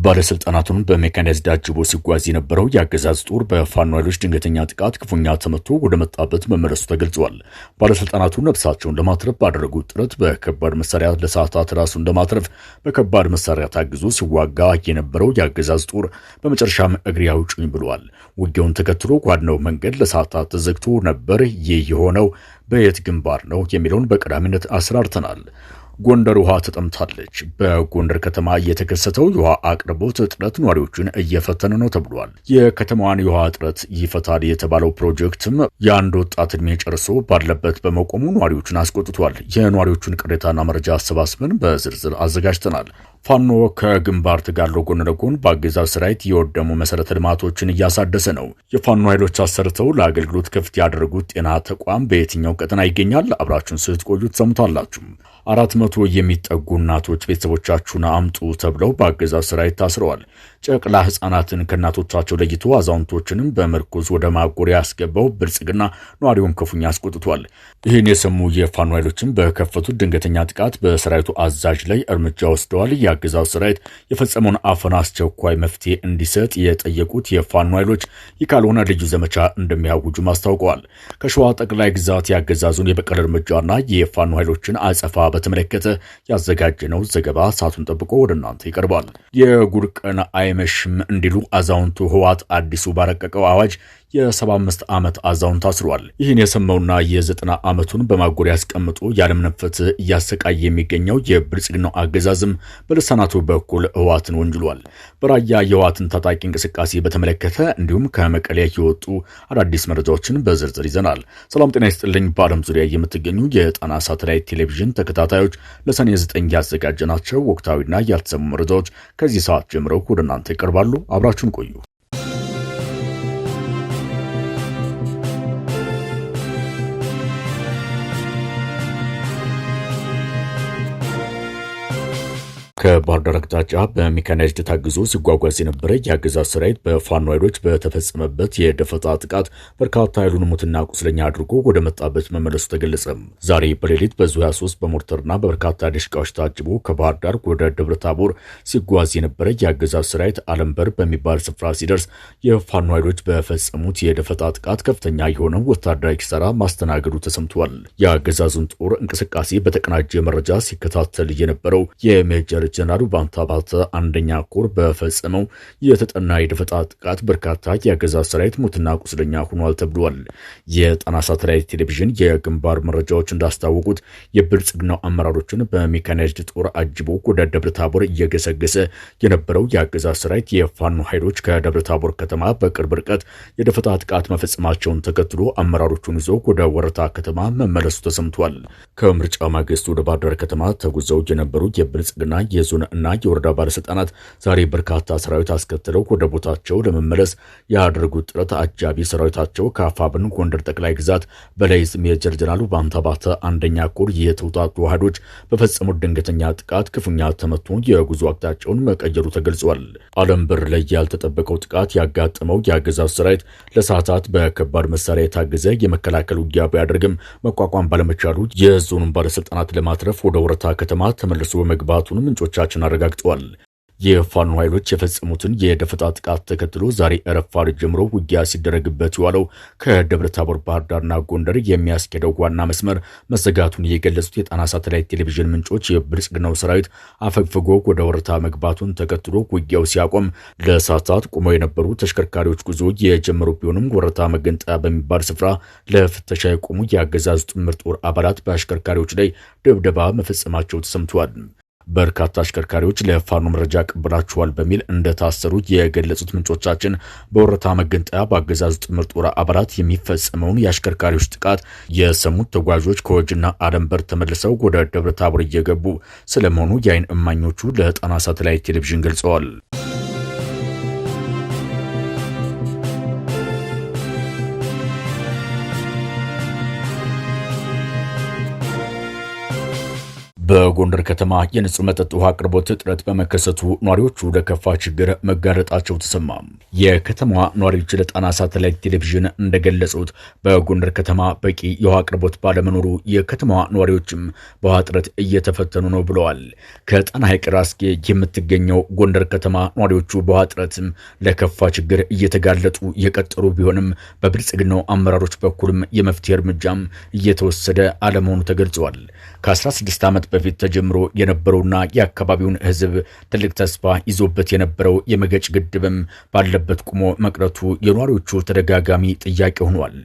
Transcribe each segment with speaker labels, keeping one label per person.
Speaker 1: ባለስልጣናቱን በሜካናይዝድ አጅቦ ሲጓዝ የነበረው የአገዛዝ ጦር በፋኖ ኃይሎች ድንገተኛ ጥቃት ክፉኛ ተመቶ ወደ መጣበት መመለሱ ተገልጿል። ባለስልጣናቱ ነፍሳቸውን ለማትረፍ ባደረጉት ጥረት በከባድ መሳሪያ ለሰዓታት ራሱን ለማትረፍ በከባድ መሳሪያ ታግዞ ሲዋጋ የነበረው የአገዛዝ ጦር በመጨረሻም እግሬ አውጭኝ ብሏል። ውጊያውን ተከትሎ ዋናው መንገድ ለሰዓታት ተዘግቶ ነበር። ይህ የሆነው በየት ግንባር ነው የሚለውን በቀዳሚነት አስራርተናል። ጎንደር ውሃ ተጠምታለች። በጎንደር ከተማ የተከሰተው የውሃ አቅርቦት እጥረት ነዋሪዎችን እየፈተነ ነው ተብሏል። የከተማዋን የውሃ እጥረት ይፈታል የተባለው ፕሮጀክትም የአንድ ወጣት ዕድሜ ጨርሶ ባለበት በመቆሙ ነዋሪዎችን አስቆጥቷል። የነዋሪዎቹን ቅሬታና መረጃ አሰባስበን በዝርዝር አዘጋጅተናል። ፋኖ ከግንባር ተጋድሎ ጎን ለጎን በአገዛዝ ሰራዊት የወደሙ መሰረተ ልማቶችን እያሳደሰ ነው። የፋኖ ኃይሎች አሰርተው ለአገልግሎት ክፍት ያደረጉት ጤና ተቋም በየትኛው ቀጠና ይገኛል? አብራችሁን ስትቆዩ ትሰሙታላችሁ። 400 የሚጠጉ እናቶች ቤተሰቦቻችሁን አምጡ ተብለው በአገዛዝ ሰራዊት ታስረዋል። ጨቅላ ህጻናትን ከእናቶቻቸው ለይቶ አዛውንቶችንም በምርኩዝ ወደ ማጎሪያ ያስገባው ብልጽግና ነዋሪውን ክፉኛ አስቆጥቷል። ይህን የሰሙ የፋኖ ኃይሎችም በከፈቱት ድንገተኛ ጥቃት በሰራዊቱ አዛዥ ላይ እርምጃ ወስደዋል። የአገዛዝ ሰራዊት የፈጸመውን አፈና አስቸኳይ መፍትሄ እንዲሰጥ የጠየቁት የፋኖ ኃይሎች ይህ ካልሆነ ልዩ ዘመቻ እንደሚያውጁም አስታውቀዋል። ከሸዋ ጠቅላይ ግዛት ያገዛዙን የበቀል እርምጃና የፋኖ ኃይሎችን አጸፋ በተመለከተ ያዘጋጀነው ዘገባ ሰዓቱን ጠብቆ ወደ እናንተ ይቀርባል። የጉድ ቀን አይመሽም እንዲሉ አዛውንቱ ህወሓት አዲሱ ባረቀቀው አዋጅ የ75 ዓመት አዛውንት አስሯል። ይህን የሰማውና የ90 ዓመቱን በማጎሪያ ያስቀምጦ ያለምንም ፍትህ እያሰቃየ የሚገኘው የብልጽግናው አገዛዝም በልሳናቱ በኩል ህወሓትን ወንጅሏል። በራያ የህወሓትን ታጣቂ እንቅስቃሴ በተመለከተ እንዲሁም ከመቀሌ የወጡ አዳዲስ መረጃዎችን በዝርዝር ይዘናል። ሰላም ጤና ይስጥልኝ። በዓለም ዙሪያ የምትገኙ የጣና ሳተላይት ቴሌቪዥን ተከታታዮች ለሰኔ 9 ያዘጋጀናቸው ወቅታዊና ያልተሰሙ መረጃዎች ከዚህ ሰዓት ጀምረው ወደ እናንተ ይቀርባሉ። አብራችሁን ቆዩ። ከባህር ዳር አቅጣጫ በሜካናይዝድ ታግዞ ሲጓጓዝ የነበረ የአገዛዝ ሰራዊት በፋኖ ኃይሎች በተፈጸመበት የደፈጣ ጥቃት በርካታ ኃይሉን ሙትና ቁስለኛ አድርጎ ወደ መጣበት መመለሱ ተገለጸ። ዛሬ በሌሊት በዙ 23 በሞርተርና በበርካታ ድሽቃዎች ታጅቦ ከባህር ዳር ወደ ደብረ ታቦር ሲጓዝ የነበረ የአገዛዝ ሰራዊት አለምበር በሚባል ስፍራ ሲደርስ የፋኖ ኃይሎች በፈጸሙት የደፈጣ ጥቃት ከፍተኛ የሆነው ወታደራዊ ኪሳራ ማስተናገዱ ተሰምቷል። የአገዛዙን ጦር እንቅስቃሴ በተቀናጀ መረጃ ሲከታተል የነበረው የሜጀር ጀነራሉ ባንታባተ አንደኛ ኮር በፈጸመው የተጠና የደፈጣ ጥቃት በርካታ የአገዛዝ ሰራዊት ሙትና ቁስለኛ ሆኗል ተብሏል። የጣና ሳተላይት ቴሌቪዥን የግንባር መረጃዎች እንዳስታወቁት የብልጽግናው አመራሮችን በሜካናይዝድ ጦር አጅቦ ወደ ደብረ ታቦር እየገሰገሰ የነበረው የአገዛዝ ሰራዊት የፋኖ ኃይሎች ከደብረ ታቦር ከተማ በቅርብ ርቀት የደፈጣ ጥቃት መፈጸማቸውን ተከትሎ አመራሮቹን ይዞ ወደ ወረታ ከተማ መመለሱ ተሰምቷል። ከምርጫ ማግስት ወደ ባህር ዳር ከተማ ተጉዘው የነበሩ የብልጽግና የዞን እና የወረዳ ባለስልጣናት ዛሬ በርካታ ሰራዊት አስከትለው ወደ ቦታቸው ለመመለስ ያደረጉት ጥረት አጃቢ ሰራዊታቸው ከአፋብን ጎንደር ጠቅላይ ግዛት በላይ ሜጀር ጀነራሉ ባንታባተ አንደኛ ኮር የተውጣጡ ዋህዶች በፈጸሙት ድንገተኛ ጥቃት ክፉኛ ተመቶ የጉዞ አቅጣጫውን መቀየሩ ተገልጿል። አለምበር ላይ ያልተጠበቀው ጥቃት ያጋጠመው የአገዛዝ ሰራዊት ለሰዓታት በከባድ መሳሪያ የታገዘ የመከላከል ውጊያ ቢያደርግም መቋቋም ባለመቻሉ የዞኑን ባለስልጣናት ለማትረፍ ወደ ወረታ ከተማ ተመልሶ መግባቱን ምንጮቻችን አረጋግጠዋል። የፋኖ ኃይሎች የፈጸሙትን የደፈጣ ጥቃት ተከትሎ ዛሬ ረፋድ ጀምሮ ውጊያ ሲደረግበት የዋለው ከደብረ ታቦር ባህር ዳርና ጎንደር የሚያስኬደው ዋና መስመር መዘጋቱን የገለጹት የጣና ሳተላይት ቴሌቪዥን ምንጮች የብልጽግናው ሰራዊት አፈግፍጎ ወደ ወረታ መግባቱን ተከትሎ ውጊያው ሲያቆም ለሰዓታት ቆመው የነበሩ ተሽከርካሪዎች ጉዞ የጀመሩ ቢሆንም ወረታ መገንጠያ በሚባል ስፍራ ለፍተሻ የቆሙ የአገዛዙ ጥምር ጦር አባላት በአሽከርካሪዎች ላይ ድብደባ መፈጸማቸው ተሰምቷል። በርካታ አሽከርካሪዎች ለፋኖ መረጃ ቀብላችኋል በሚል እንደታሰሩ የገለጹት ምንጮቻችን በወረታ መገንጠያ በአገዛዙ ጥምር ጦር አባላት የሚፈጸመውን የአሽከርካሪዎች ጥቃት የሰሙት ተጓዦች ከወጅና አለምበር ተመልሰው ወደ ደብረ ታቦር እየገቡ ስለመሆኑ የአይን እማኞቹ ለጣና ሳተላይት ቴሌቪዥን ገልጸዋል። በጎንደር ከተማ የንጹህ መጠጥ ውሃ አቅርቦት እጥረት በመከሰቱ ነዋሪዎቹ ለከፋ ችግር መጋለጣቸው ተሰማ። የከተማዋ ነዋሪዎች ለጣና ሳተላይት ቴሌቪዥን እንደገለጹት በጎንደር ከተማ በቂ የውሃ አቅርቦት ባለመኖሩ የከተማዋ ነዋሪዎችም በውሃ እጥረት እየተፈተኑ ነው ብለዋል። ከጣና ሐይቅ ራስጌ የምትገኘው ጎንደር ከተማ ነዋሪዎቹ በውሃ እጥረትም ለከፋ ችግር እየተጋለጡ የቀጠሉ ቢሆንም በብልጽግናው አመራሮች በኩልም የመፍትሄ እርምጃም እየተወሰደ አለመሆኑ ተገልጿል። ከ16 ዓመት በፊት ተጀምሮ የነበረውና የአካባቢውን ሕዝብ ትልቅ ተስፋ ይዞበት የነበረው የመገጭ ግድብም ባለበት ቆሞ መቅረቱ የነዋሪዎቹ ተደጋጋሚ ጥያቄ ሆኗል።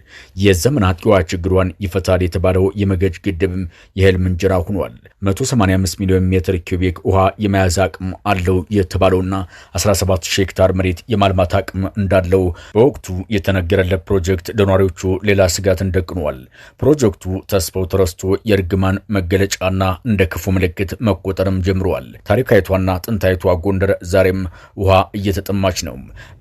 Speaker 1: የዘመናት የውሃ ችግሯን ይፈታል የተባለው የመገጭ ግድብም የህልም እንጀራ ሆኗል። 185 ሚሊዮን ሜትር ኪዩቢክ ውሃ የመያዝ አቅም አለው የተባለውና 17000 ሄክታር መሬት የማልማት አቅም እንዳለው በወቅቱ የተነገረለት ፕሮጀክት ለነዋሪዎቹ ሌላ ስጋትን ደቅኗል። ፕሮጀክቱ ተስፋው ተረስቶ የእርግማን መገለጫና እንደ ክፉ ምልክት መቆጠርም ጀምሯል። ታሪካዊቷና ጥንታዊቷ ጎንደር ዛሬም ውሃ እየተጠማች ነው።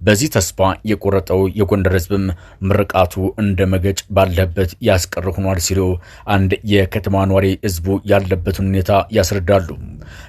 Speaker 1: በዚህ ተስፋ የቆረጠው የጎንደር ህዝብም ምርቃቱ እንደ መገጭ ባለበት ያስቀር ሆኗል ሲሉ አንድ የከተማ ኗሪ ህዝቡ ያለበትን ሁኔታ ያስረዳሉ።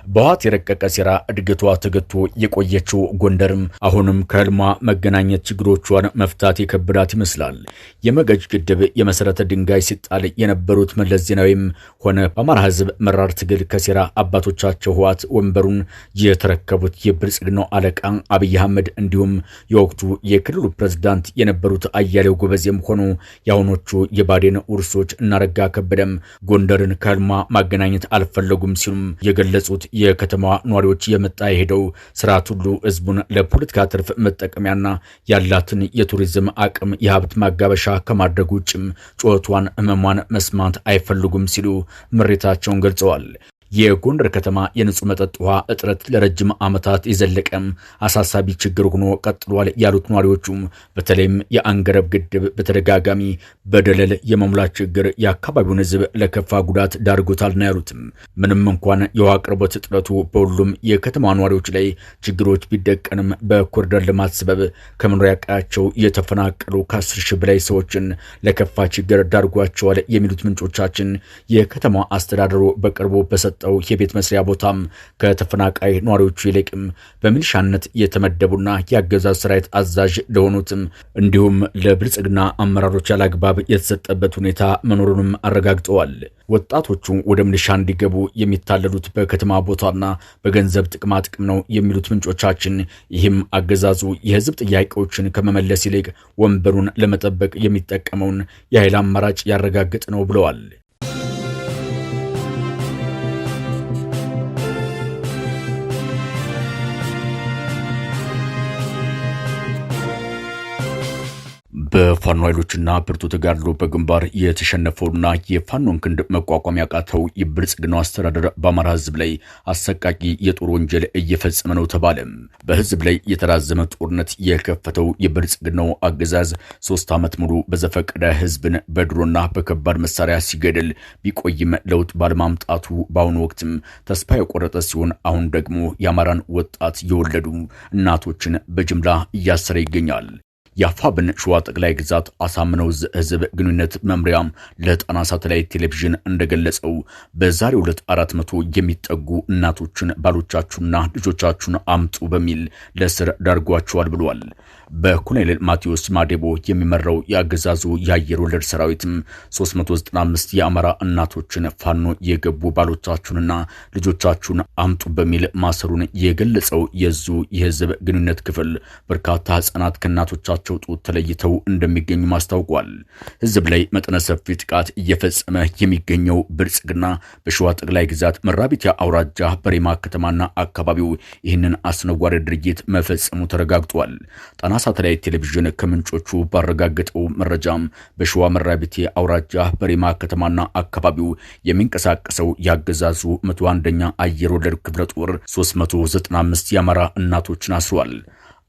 Speaker 1: በውሃት የረቀቀ ሴራ እድገቷ ተገቶ የቆየችው ጎንደርም አሁንም ከህልሟ መገናኘት ችግሮቿን መፍታት የከበዳት ይመስላል። የመገጭ ግድብ የመሰረተ ድንጋይ ሲጣል የነበሩት መለስ ዜናዊም ሆነ በአማራ ህዝብ መራር ትግል ከሴራ አባቶቻቸው ህወሓት ወንበሩን የተረከቡት የብልጽግናው አለቃ አብይ አህመድ እንዲሁም የወቅቱ የክልሉ ፕሬዝዳንት የነበሩት አያሌው ጎበዜም ሆኑ የአሁኖቹ የባዴን ውርሶች እናረጋ ከበደም ጎንደርን ከህልሟ ማገናኘት አልፈለጉም ሲሉም የገለጹት የከተማዋ ነዋሪዎች የመጣ የሄደው ስርዓት ሁሉ ህዝቡን ለፖለቲካ ትርፍ መጠቀሚያና ያላትን የቱሪዝም አቅም የሀብት ማጋበሻ ከማድረግ ውጭም ጩኸቷን ህመሟን መስማት አይፈልጉም ሲሉ ምሬታቸውን ገልጸዋል። የጎንደር ከተማ የንጹህ መጠጥ ውሃ እጥረት ለረጅም ዓመታት የዘለቀም አሳሳቢ ችግር ሆኖ ቀጥሏል ያሉት ነዋሪዎቹም በተለይም የአንገረብ ግድብ በተደጋጋሚ በደለል የመሙላት ችግር የአካባቢውን ህዝብ ለከፋ ጉዳት ዳርጎታል ነው ያሉትም። ምንም እንኳን የውሃ አቅርቦት እጥረቱ በሁሉም የከተማ ነዋሪዎች ላይ ችግሮች ቢደቀንም በኮሪደር ልማት ሰበብ ከመኖሪያ ቀያቸው የተፈናቀሉ ከ10 ሺህ በላይ ሰዎችን ለከፋ ችግር ዳርጓቸዋል የሚሉት ምንጮቻችን የከተማ አስተዳደሩ በቅርቡ በሰጠ የቤት መስሪያ ቦታም ከተፈናቃይ ነዋሪዎቹ ይልቅም በሚሊሻነት የተመደቡና የአገዛዝ ሰራዊት አዛዥ ለሆኑትም እንዲሁም ለብልጽግና አመራሮች ያላግባብ የተሰጠበት ሁኔታ መኖሩንም አረጋግጠዋል። ወጣቶቹ ወደ ሚሊሻ እንዲገቡ የሚታለሉት በከተማ ቦታና በገንዘብ ጥቅማ ጥቅም ነው የሚሉት ምንጮቻችን፣ ይህም አገዛዙ የህዝብ ጥያቄዎችን ከመመለስ ይልቅ ወንበሩን ለመጠበቅ የሚጠቀመውን የኃይል አማራጭ ያረጋግጥ ነው ብለዋል። በፋኖ ኃይሎችና ብርቱ ተጋድሎ በግንባር የተሸነፈውና የፋኖን ክንድ መቋቋም ያቃተው የብልጽግናው አስተዳደር በአማራ ህዝብ ላይ አሰቃቂ የጦር ወንጀል እየፈጸመ ነው ተባለ። በህዝብ ላይ የተራዘመ ጦርነት የከፈተው የብልጽግናው አገዛዝ 3 ዓመት ሙሉ በዘፈቀደ ህዝብን በድሮና በከባድ መሳሪያ ሲገድል ቢቆይም ለውጥ ባለማምጣቱ በአሁኑ ወቅትም ተስፋ የቆረጠ ሲሆን አሁን ደግሞ የአማራን ወጣት የወለዱ እናቶችን በጅምላ እያሰረ ይገኛል። የአፋብን ሸዋ ጠቅላይ ግዛት አሳምነው ህዝብ ግንኙነት መምሪያም ለጣና ሳተላይት ቴሌቪዥን እንደገለጸው በዛሬው ዕለት 400 የሚጠጉ እናቶችን ባሎቻችሁና ልጆቻችሁን አምጡ በሚል ለእስር ዳርጓቸዋል ብሏል። በኮሎኔል ማቴዎስ ማዴቦ የሚመራው የአገዛዙ የአየር ወለድ ሰራዊትም 395 የአማራ እናቶችን ፋኖ የገቡ ባሎቻችሁንና ልጆቻችሁን አምጡ በሚል ማሰሩን የገለጸው የዙ የህዝብ ግንኙነት ክፍል በርካታ ህጻናት ከእናቶቻቸው ጡት ተለይተው እንደሚገኙ ማስታውቋል። ህዝብ ላይ መጠነ ሰፊ ጥቃት እየፈጸመ የሚገኘው ብልጽግና በሸዋ ጠቅላይ ግዛት መራቢት አውራጃ በሬማ ከተማና አካባቢው ይህንን አስነዋሪ ድርጊት መፈጸሙ ተረጋግጧል። ጣና ሳተላይት ቴሌቪዥን ከምንጮቹ ባረጋገጠው መረጃም በሸዋ መራቢት አውራጃ በሬማ ከተማና አካባቢው የሚንቀሳቀሰው ያገዛዙ 101ኛ አየር ወለድ ክፍለ ጦር 395 የአማራ እናቶችን አስሯል።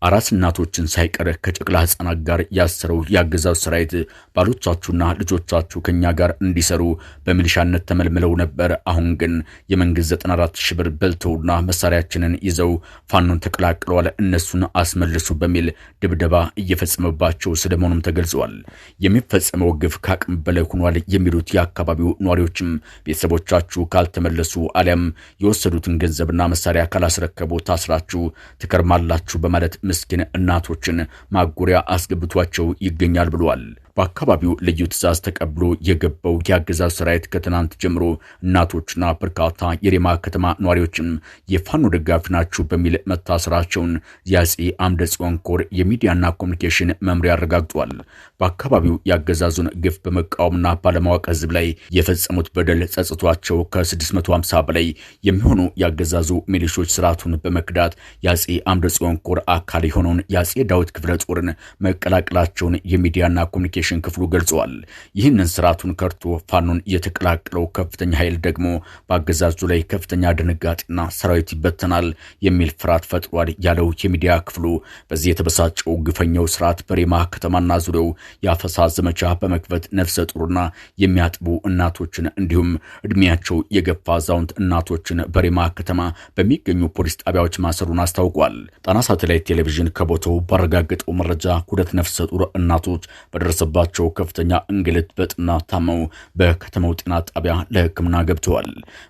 Speaker 1: አራስ እናቶችን ሳይቀር ከጨቅላ ህፃናት ጋር ያሰረው የአገዛዙ ሰራዊት ባሎቻችሁና ልጆቻችሁ ከኛ ጋር እንዲሰሩ በሚሊሻነት ተመልምለው ነበር። አሁን ግን የመንግስት 94 ሺህ ብር በልተውና መሳሪያችንን ይዘው ፋኖን ተቀላቅለዋል፣ እነሱን አስመልሱ በሚል ድብደባ እየፈጸመባቸው ስለመሆኑም ተገልጿል። የሚፈጸመው ግፍ ከአቅም በላይ ሆኗል የሚሉት የአካባቢው ነዋሪዎችም ቤተሰቦቻችሁ ካልተመለሱ አሊያም የወሰዱትን ገንዘብና መሳሪያ ካላስረከቡ ታስራችሁ ትከርማላችሁ በማለት ምስኪን እናቶችን ማጎሪያ አስገብቷቸው ይገኛል ብሏል። በአካባቢው ልዩ ትዕዛዝ ተቀብሎ የገባው የአገዛዙ ሰራዊት ከትናንት ጀምሮ እናቶችና በርካታ የሬማ ከተማ ነዋሪዎችም የፋኖ ደጋፊ ናችሁ በሚል መታሰራቸውን የአፄ አምደ ጽዮን ኮር የሚዲያና ኮሚኒኬሽን መምሪያ አረጋግጧል። በአካባቢው የአገዛዙን ግፍ በመቃወምና ባለማወቅ ህዝብ ላይ የፈጸሙት በደል ጸጽቷቸው ከ650 በላይ የሚሆኑ የአገዛዙ ሚሊሾች ስርዓቱን በመክዳት የአፄ አምደ ጽዮን ኮር አካል የሆነውን የአፄ ዳዊት ክፍለ ጦርን መቀላቀላቸውን የሚዲያና ኮሚኒኬሽን ክፍሉ ገልጿል። ይህንን ስርዓቱን ከርቶ ፋኖን የተቀላቀለው ከፍተኛ ኃይል ደግሞ በአገዛዙ ላይ ከፍተኛ ድንጋጤና ሰራዊት ይበተናል የሚል ፍርሃት ፈጥሯል ያለው የሚዲያ ክፍሉ በዚህ የተበሳጨው ግፈኛው ስርዓት በሬማ ከተማና ዙሪያው የአፈሳ ዘመቻ በመክፈት ነፍሰ ጡርና የሚያጥቡ እናቶችን እንዲሁም እድሜያቸው የገፋ አዛውንት እናቶችን በሬማ ከተማ በሚገኙ ፖሊስ ጣቢያዎች ማሰሩን አስታውቋል። ጣና ሳተላይት ቴሌቪዥን ከቦታው ባረጋገጠው መረጃ ሁለት ነፍሰ ጡር እናቶች በደረሰባቸው ከፍተኛ እንግልት በጥና ታመው በከተማው ጤና ጣቢያ ለሕክምና ገብተዋል።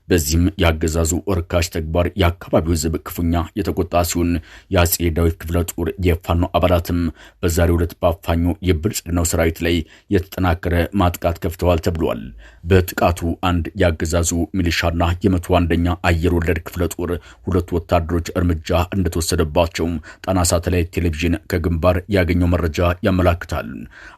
Speaker 1: በዚህም ያገዛዙ እርካሽ ተግባር የአካባቢው ህዝብ ክፉኛ የተቆጣ ሲሆን የአፄ ዳዊት ክፍለ ጦር የፋኖ አባላትም በዛሬው ዕለት በአፋኙ የብልጽግናው ሰራዊት ላይ የተጠናከረ ማጥቃት ከፍተዋል ተብሏል። በጥቃቱ አንድ ያገዛዙ ሚሊሻና የ101ኛ አየር ወለድ ክፍለ ጦር ሁለት ወታደሮች እርምጃ እንደተወሰደባቸው ጣና ሳተላይት ቴሌቪዥን ከግንባር ያገኘው መረጃ ያመላክታል።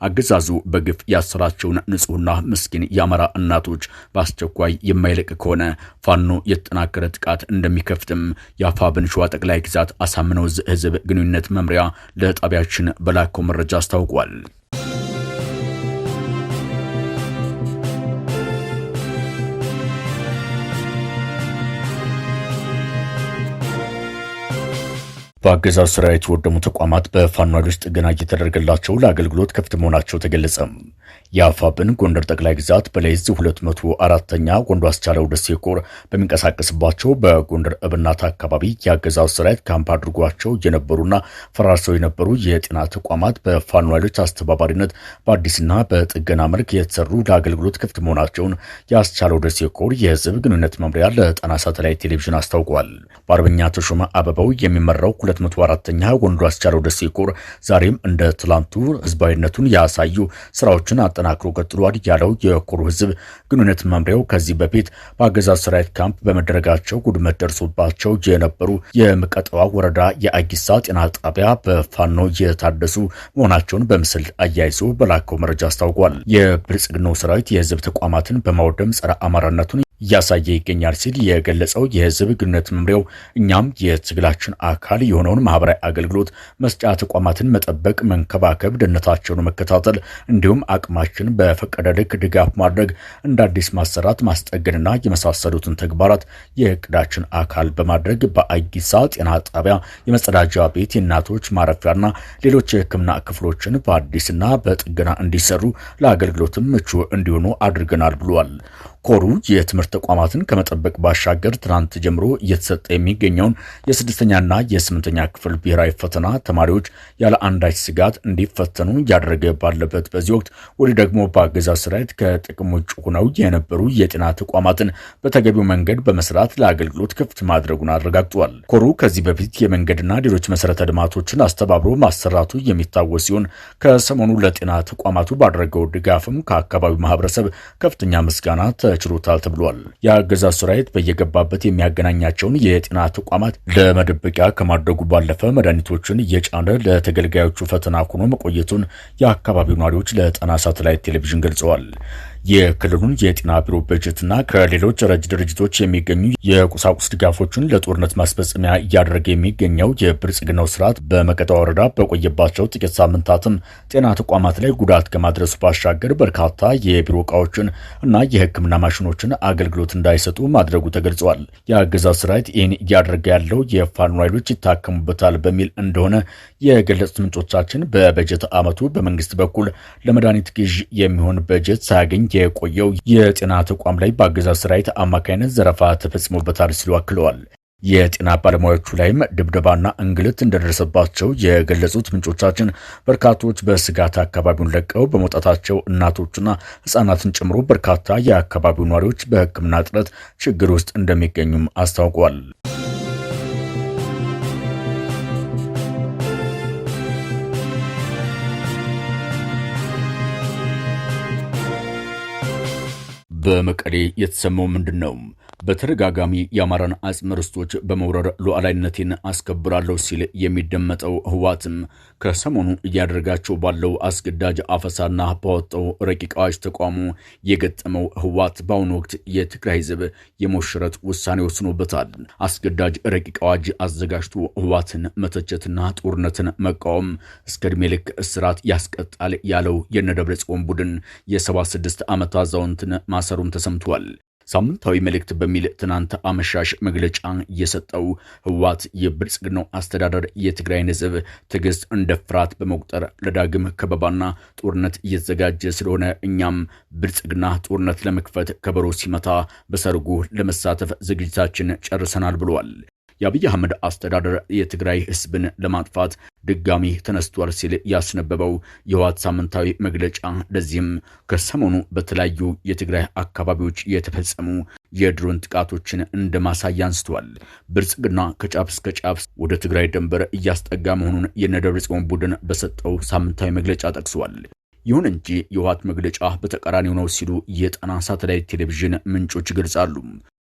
Speaker 1: አገዛዙ በግፍ ያሰራቸውን ንጹህና ምስኪን የአማራ እናቶች በአስቸኳይ የማይለቅ ከሆነ ፋኖ የተጠናከረ ጥቃት እንደሚከፍትም የአፋብን ሸዋ ጠቅላይ ግዛት አሳምነው ህዝብ ግንኙነት መምሪያ ለጣቢያችን በላከው መረጃ አስታውቋል። በአገዛዙ ሰራዊት የወደሙ ተቋማት በፋኖ ኃይሎች ጥገና እየተደረገላቸው ለአገልግሎት ክፍት መሆናቸው ተገለጸ። የአፋብን ጎንደር ጠቅላይ ግዛት በለይዝ 204ኛ ወንዱ አስቻለው ደሴ ኮር በሚንቀሳቀስባቸው በጎንደር እብናት አካባቢ የአገዛዙ ሰራዊት ካምፕ አድርጓቸው የነበሩና ፈራርሰው የነበሩ የጤና ተቋማት በፋኖ ኃይሎች አስተባባሪነት በአዲስና በጥገና መልክ የተሰሩ ለአገልግሎት ክፍት መሆናቸውን የአስቻለው ደሴ ኮር የህዝብ ግንኙነት መምሪያ ለጣና ሳተላይት ቴሌቪዥን አስታውቋል። በአርበኛ ተሾመ አበባው የሚመራው 204ኛ ወንዱ አስቻለው ደሴ ኮር ዛሬም እንደ ትላንቱ ህዝባዊነቱን ያሳዩ ስራዎችን አጠናክሮ ቀጥሏል ያለው የኮሩ ህዝብ ግንኙነት መምሪያው ከዚህ በፊት በአገዛዝ ሰራዊት ካምፕ በመደረጋቸው ጉድመት ደርሶባቸው የነበሩ የመቀጠዋ ወረዳ የአጊሳ ጤና ጣቢያ በፋኖ የታደሱ መሆናቸውን በምስል አያይዞ በላከው መረጃ አስታውቋል። የብልጽግናው ሰራዊት የህዝብ ተቋማትን በማውደም ጸረ አማራነቱን እያሳየ ይገኛል ሲል የገለጸው የህዝብ ግንኙነት መምሪያው እኛም የትግላችን አካል የሆነውን ማህበራዊ አገልግሎት መስጫ ተቋማትን መጠበቅ፣ መንከባከብ፣ ደህንነታቸውን መከታተል እንዲሁም አቅማችን በፈቀደ ልክ ድጋፍ ማድረግ፣ እንደ አዲስ ማሰራት፣ ማስጠገንና የመሳሰሉትን ተግባራት የእቅዳችን አካል በማድረግ በአጊሳ ጤና ጣቢያ የመጸዳጃ ቤት፣ የእናቶች ማረፊያና ሌሎች የህክምና ክፍሎችን በአዲስና በጥገና እንዲሰሩ ለአገልግሎትም ምቹ እንዲሆኑ አድርገናል ብሏል። ኮሩ የትምህርት ተቋማትን ከመጠበቅ ባሻገር ትናንት ጀምሮ እየተሰጠ የሚገኘውን የ6ኛና የ8ኛ ክፍል ብሔራዊ ፈተና ተማሪዎች ያለ አንዳች ስጋት እንዲፈተኑ እያደረገ ባለበት በዚህ ወቅት ወዲህ ደግሞ በአገዛዝ ሰራዊት ከጥቅም ውጭ ሆነው የነበሩ የጤና ተቋማትን በተገቢው መንገድ በመስራት ለአገልግሎት ክፍት ማድረጉን አረጋግጧል። ኮሩ ከዚህ በፊት የመንገድና ሌሎች መሰረተ ልማቶችን አስተባብሮ ማሰራቱ የሚታወስ ሲሆን ከሰሞኑ ለጤና ተቋማቱ ባደረገው ድጋፍም ከአካባቢው ማህበረሰብ ከፍተኛ ምስጋና ተችሮታል ተብሏል። የአገዛዝ ሰራዊት በየገባበት የሚያገናኛቸውን የጤና ተቋማት ለመደበቂያ ከማድረጉ ባለፈ መድኃኒቶችን እየጫነ ለተገልጋዮቹ ፈተና ሆኖ መቆየቱን የአካባቢው ነዋሪዎች ለጣና ሳተላይት ቴሌቪዥን ገልጸዋል። የክልሉን የጤና ቢሮ በጀትና ከሌሎች ረጅ ድርጅቶች የሚገኙ የቁሳቁስ ድጋፎችን ለጦርነት ማስፈጸሚያ እያደረገ የሚገኘው የብልጽግናው ስርዓት በመቀጣ ወረዳ በቆየባቸው ጥቂት ሳምንታትም ጤና ተቋማት ላይ ጉዳት ከማድረሱ ባሻገር በርካታ የቢሮ እቃዎችን እና የሕክምና ማሽኖችን አገልግሎት እንዳይሰጡ ማድረጉ ተገልጿል። የአገዛዝ ሰራዊት ይህን እያደረገ ያለው የፋኖ ኃይሎች ይታከሙበታል በሚል እንደሆነ የገለጹት ምንጮቻችን በበጀት ዓመቱ በመንግስት በኩል ለመድኃኒት ግዥ የሚሆን በጀት ሳያገኝ የቆየው የጤና ተቋም ላይ በአገዛዝ ሰራዊት አማካይነት ዘረፋ ተፈጽሞበታል ሲሉ አክለዋል። የጤና ባለሙያዎቹ ላይም ድብደባና እንግልት እንደደረሰባቸው የገለጹት ምንጮቻችን በርካቶች በስጋት አካባቢውን ለቀው በመውጣታቸው እናቶችና ሕፃናትን ጨምሮ በርካታ የአካባቢው ነዋሪዎች በሕክምና እጥረት ችግር ውስጥ እንደሚገኙም አስታውቋል። በመቀሌ የተሰማው ምንድነው? በተደጋጋሚ የአማራን አጽመ ርስቶች በመውረር ሉዓላዊነቴን አስከብራለሁ ሲል የሚደመጠው ህወሓትም ከሰሞኑ እያደረጋቸው ባለው አስገዳጅ አፈሳና ባወጣው ረቂቅ አዋጅ ተቋሙ የገጠመው ህወሓት በአሁኑ ወቅት የትግራይ ህዝብ የሞሽረት ውሳኔ ወስኖበታል። አስገዳጅ ረቂቅ አዋጅ አዘጋጅቶ ህወሓትን መተቸትና ጦርነትን መቃወም እስከ ዕድሜ ልክ እስራት ያስቀጣል ያለው የነደብረጽዮን ቡድን የ76 ዓመት አዛውንትን ማሰሩም ተሰምቷል። ሳምንታዊ መልእክት በሚል ትናንት አመሻሽ መግለጫ የሰጠው ህወሓት የብልጽግናው አስተዳደር የትግራይን ህዝብ ትዕግስት እንደ ፍርሃት በመቁጠር ለዳግም ከበባና ጦርነት እየተዘጋጀ ስለሆነ እኛም ብልጽግና ጦርነት ለመክፈት ከበሮ ሲመታ በሰርጉ ለመሳተፍ ዝግጅታችን ጨርሰናል ብለዋል። የአብይ አህመድ አስተዳደር የትግራይ ህዝብን ለማጥፋት ድጋሚ ተነስቷል ሲል ያስነበበው የህወሓት ሳምንታዊ መግለጫ ለዚህም ከሰሞኑ በተለያዩ የትግራይ አካባቢዎች የተፈጸሙ የድሮን ጥቃቶችን እንደ ማሳያ አንስቷል። ብልጽግና ከጫፍ እስከ ጫፍ ወደ ትግራይ ድንበር እያስጠጋ መሆኑን የነደብረጽዮን ቡድን በሰጠው ሳምንታዊ መግለጫ ጠቅሷል። ይሁን እንጂ የህወሓት መግለጫ በተቃራኒው ነው ሲሉ የጣና ሳተላይት ቴሌቪዥን ምንጮች ይገልጻሉ።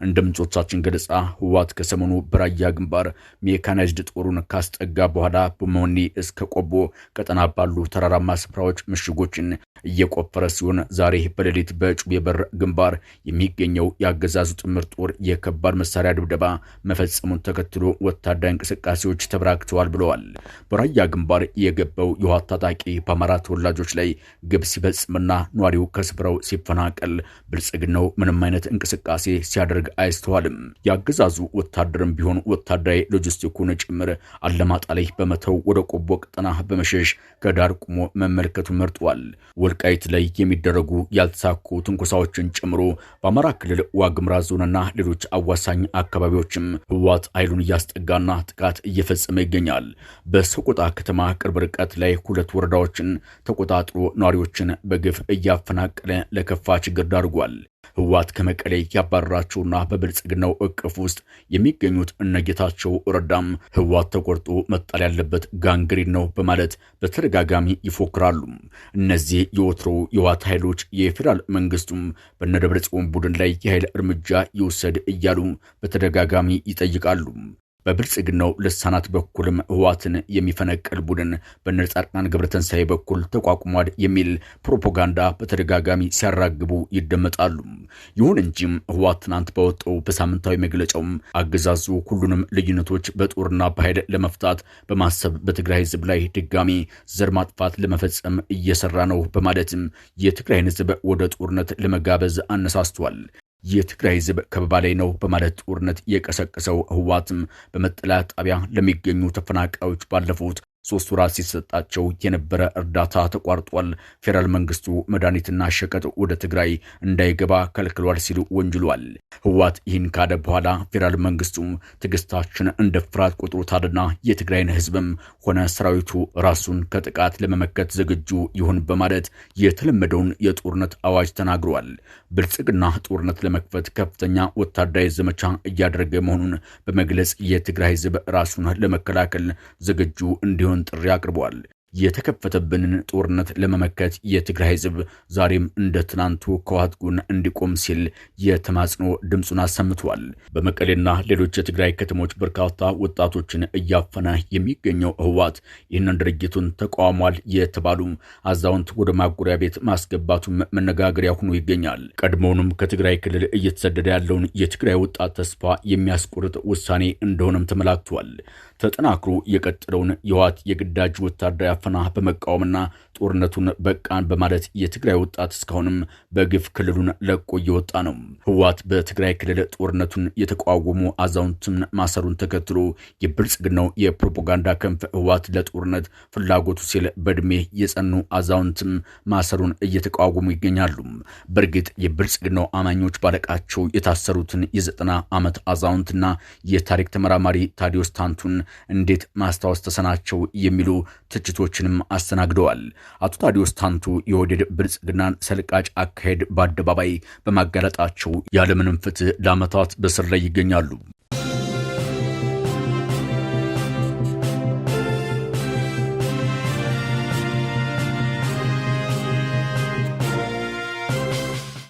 Speaker 1: እንደ ምንጮቻችን ገለጻ ህወሓት ከሰሞኑ በራያ ግንባር ሜካናይዝድ ጦሩን ካስጠጋ በኋላ በመሆኒ እስከ ቆቦ ቀጠና ባሉ ተራራማ ስፍራዎች ምሽጎችን እየቆፈረ ሲሆን ዛሬ በሌሊት በጩቤ በር ግንባር የሚገኘው የአገዛዙ ጥምር ጦር የከባድ መሳሪያ ድብደባ መፈጸሙን ተከትሎ ወታደራዊ እንቅስቃሴዎች ተበራክተዋል ብለዋል። በራያ ግንባር የገባው የህወሓት ታጣቂ በአማራ ተወላጆች ላይ ግብ ሲፈጽምና ነዋሪው ከስፍራው ሲፈናቀል ብልጽግናው ምንም አይነት እንቅስቃሴ ሲያደርግ አይስተዋልም። የአገዛዙ ወታደርም ቢሆን ወታደራዊ ሎጂስቲኩን ጭምር አለማጣ ላይ በመተው ወደ ቆቦ ቀጠና በመሸሽ ከዳር ቆሞ መመልከቱን መርጧል። ወልቃይት ላይ የሚደረጉ ያልተሳኩ ትንኮሳዎችን ጨምሮ በአማራ ክልል ዋግምራ ዞንና ሌሎች አዋሳኝ አካባቢዎችም ህወሓት ኃይሉን እያስጠጋና ጥቃት እየፈጸመ ይገኛል። በሰቆጣ ከተማ ቅርብ ርቀት ላይ 2 ወረዳዎችን ተቆጣጥሮ ነዋሪዎችን በግፍ እያፈናቀለ ለከፋ ችግር ዳርጓል። ህወሓት ከመቀሌ ያባረራቸውና በብልጽግናው እቅፍ ውስጥ የሚገኙት እነጌታቸው ረዳም ህወሓት ተቆርጦ መጣል ያለበት ጋንግሪን ነው በማለት በተደጋጋሚ ይፎክራሉ። እነዚህ የወትሮ የህወሓት ኃይሎች የፌዴራል መንግስቱም በነደብረጽዮን ቡድን ላይ የኃይል እርምጃ ይወሰድ እያሉ በተደጋጋሚ ይጠይቃሉ። በብልጽግናው ልሳናት በኩልም ህወሓትን የሚፈነቅል ቡድን በነጻድቃን ገብረተንሳኤ በኩል ተቋቁሟል የሚል ፕሮፓጋንዳ በተደጋጋሚ ሲያራግቡ ይደመጣሉ። ይሁን እንጂም ህወሓት ትናንት በወጣው በሳምንታዊ መግለጫውም አገዛዙ ሁሉንም ልዩነቶች በጦርና በኃይል ለመፍታት በማሰብ በትግራይ ህዝብ ላይ ድጋሚ ዘር ማጥፋት ለመፈጸም እየሰራ ነው በማለትም የትግራይን ህዝብ ወደ ጦርነት ለመጋበዝ አነሳስቷል። የትግራይ ህዝብ ከበባ ላይ ነው በማለት ጦርነት የቀሰቀሰው ህወሓትም በመጠለያ ጣቢያ ለሚገኙ ተፈናቃዮች ባለፉት 3 ወራት ሲሰጣቸው የነበረ እርዳታ ተቋርጧል። ፌዴራል መንግስቱ መድኃኒትና ሸቀጥ ወደ ትግራይ እንዳይገባ ከልክሏል ሲሉ ወንጅሏል። ህወሓት ይህን ካደ በኋላ ፌዴራል መንግስቱ ትዕግስታችን እንደ ፍርሃት ቆጥሮታልና የትግራይን ህዝብም ሆነ ሰራዊቱ ራሱን ከጥቃት ለመመከት ዝግጁ ይሁን በማለት የተለመደውን የጦርነት አዋጅ ተናግሯል። ብልጽግና ጦርነት ለመክፈት ከፍተኛ ወታደራዊ ዘመቻ እያደረገ መሆኑን በመግለጽ የትግራይ ህዝብ ራሱን ለመከላከል ዝግጁ እንዲሆን ጥሪ አቅርቧል። የተከፈተብንን ጦርነት ለመመከት የትግራይ ህዝብ ዛሬም እንደ ትናንቱ ከህወሓት ጎን እንዲቆም ሲል የተማጽኖ ድምጹን አሰምቷል። በመቀሌና ሌሎች የትግራይ ከተሞች በርካታ ወጣቶችን እያፈነ የሚገኘው ህወሓት ይህንን ድርጊቱን ተቃውሟል የተባሉ አዛውንት ወደ ማጎሪያ ቤት ማስገባቱም መነጋገሪያ ሆኖ ይገኛል። ቀድሞውንም ከትግራይ ክልል እየተሰደደ ያለውን የትግራይ ወጣት ተስፋ የሚያስቆርጥ ውሳኔ እንደሆነም ተመላክቷል። ተጠናክሮ የቀጠለውን የህወሓት የግዳጅ ወታደራዊ አፈና በመቃወምና ጦርነቱን በቃን በማለት የትግራይ ወጣት እስካሁንም በግፍ ክልሉን ለቆ እየወጣ ነው። ህወሓት በትግራይ ክልል ጦርነቱን የተቃወሙ አዛውንትን ማሰሩን ተከትሎ የብልጽግናው የፕሮፓጋንዳ ክንፍ ህወሓት ለጦርነት ፍላጎቱ ሲል በእድሜ የጸኑ አዛውንትም ማሰሩን እየተቃወሙ ይገኛሉ። በእርግጥ የብልጽግናው አማኞች ባለቃቸው የታሰሩትን የ90 ዓመት አዛውንትና የታሪክ ተመራማሪ ታዲዮስ ታንቱን እንዴት ማስታወስ ተሰናቸው የሚሉ ትችቶችንም አስተናግደዋል። አቶ ታዲዮስ ታንቱ የወደድ ብልጽግናን ሰልቃጭ አካሄድ በአደባባይ በማጋለጣቸው ያለምንም ፍትህ ለዓመታት በስር ላይ ይገኛሉ።